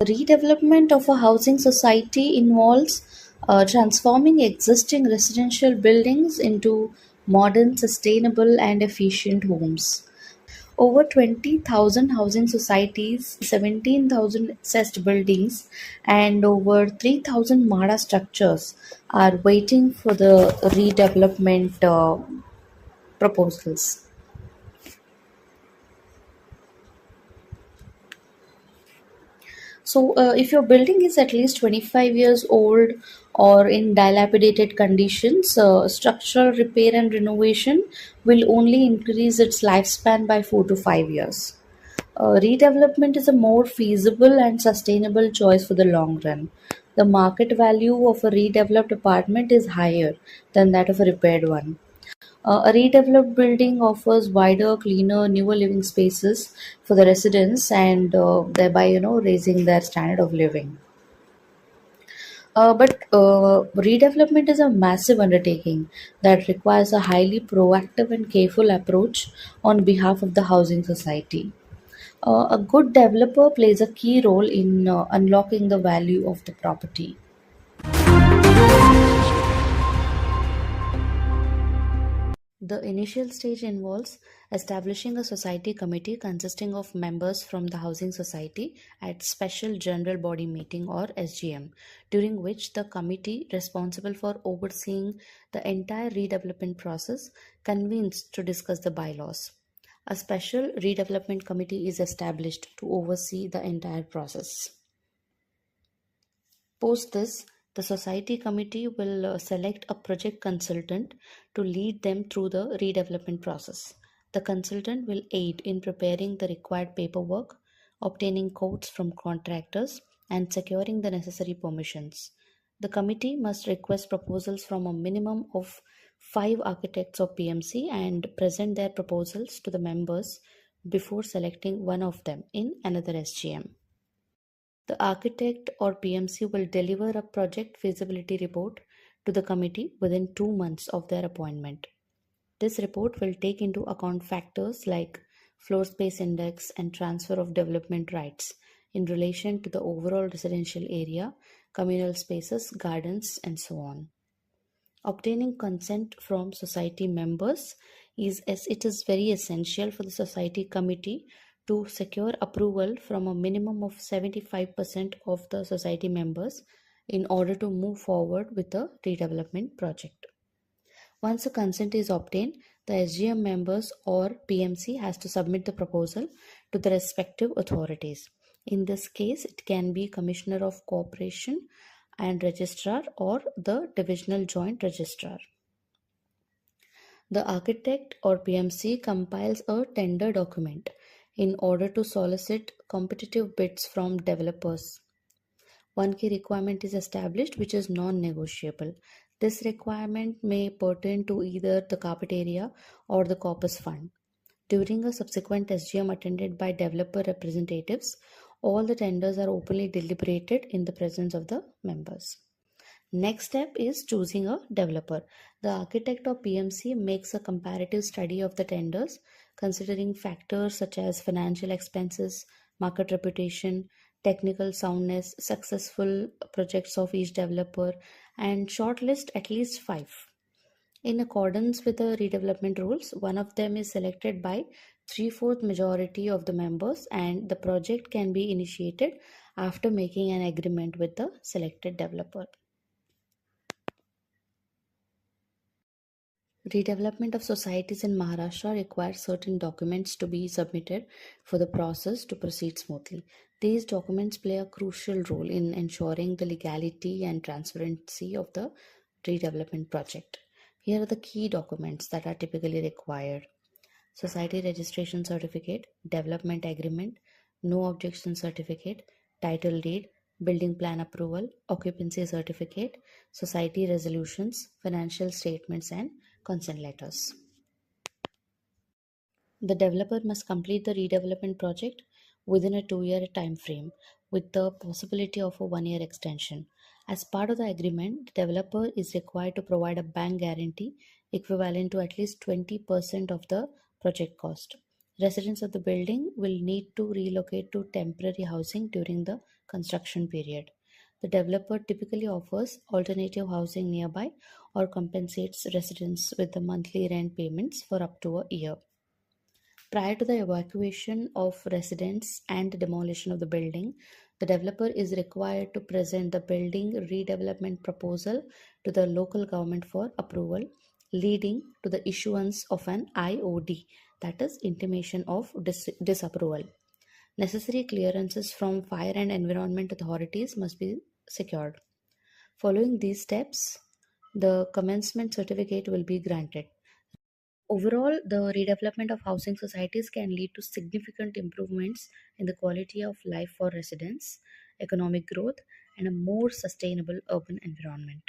Redevelopment of a housing society involves transforming existing residential buildings into modern, sustainable, and efficient homes. Over 20,000 housing societies, 17,000 accessed buildings, and over 3,000 MADA structures are waiting for the redevelopment proposals. So, if your building is at least 25 years old or in dilapidated conditions, structural repair and renovation will only increase its lifespan by 4 to 5 years. Redevelopment is a more feasible and sustainable choice for the long run. The market value of a redeveloped apartment is higher than that of a repaired one. A redeveloped building offers wider, cleaner, newer living spaces for the residents and thereby, raising their standard of living. But redevelopment is a massive undertaking that requires a highly proactive and careful approach on behalf of the housing society. A good developer plays a key role in unlocking the value of the property. The initial stage involves establishing a society committee consisting of members from the housing society at special general body meeting or SGM, during which the committee responsible for overseeing the entire redevelopment process convenes to discuss the bylaws. A special redevelopment committee is established to oversee the entire process. Post this, the society committee will select a project consultant to lead them through the redevelopment process. The consultant will aid in preparing the required paperwork, obtaining quotes from contractors, and securing the necessary permissions. The committee must request proposals from a minimum of 5 architects of PMC and present their proposals to the members before selecting one of them in another SGM. The architect or PMC will deliver a project feasibility report to the committee within 2 months of their appointment. This report will take into account factors like floor space index and transfer of development rights in relation to the overall residential area, communal spaces, gardens, and so on. Obtaining consent from society members is as it is very essential for the society committee to secure approval from a minimum of 75% of the society members in order to move forward with the redevelopment project. Once the consent is obtained, the SGM members or PMC has to submit the proposal to the respective authorities. In this case, it can be Commissioner of Cooperation and Registrar or the Divisional Joint Registrar. The architect or PMC compiles a tender document in order to solicit competitive bids from developers. One key requirement is established which is non-negotiable. This requirement may pertain to either the carpet area or the corpus fund. During a subsequent SGM attended by developer representatives, all the tenders are openly deliberated in the presence of the members. Next step is choosing a developer. The architect or PMC makes a comparative study of the tenders, considering factors such as financial expenses, market reputation, technical soundness, successful projects of each developer, and shortlist at least 5. In accordance with the redevelopment rules, one of them is selected by three-fourth majority of the members, and the project can be initiated after making an agreement with the selected developer. Redevelopment of societies in Maharashtra requires certain documents to be submitted for the process to proceed smoothly. These documents play a crucial role in ensuring the legality and transparency of the redevelopment project. Here are the key documents that are typically required: Society Registration Certificate, Development Agreement, No Objection Certificate, Title Deed, Building Plan Approval, Occupancy Certificate, Society Resolutions, Financial Statements, and Consent Letters. The developer must complete the redevelopment project within a 2-year time frame with the possibility of a 1-year extension. As part of the agreement, the developer is required to provide a bank guarantee equivalent to at least 20% of the project cost. Residents of the building will need to relocate to temporary housing during the construction period. The developer typically offers alternative housing nearby or compensates residents with the monthly rent payments for up to a year. Prior to the evacuation of residents and demolition of the building, the developer is required to present the building redevelopment proposal to the local government for approval, leading to the issuance of an IOD, that is, intimation of disapproval. Necessary clearances from fire and environment authorities must be secured. Following these steps, the commencement certificate will be granted. Overall, the redevelopment of housing societies can lead to significant improvements in the quality of life for residents, economic growth, and a more sustainable urban environment.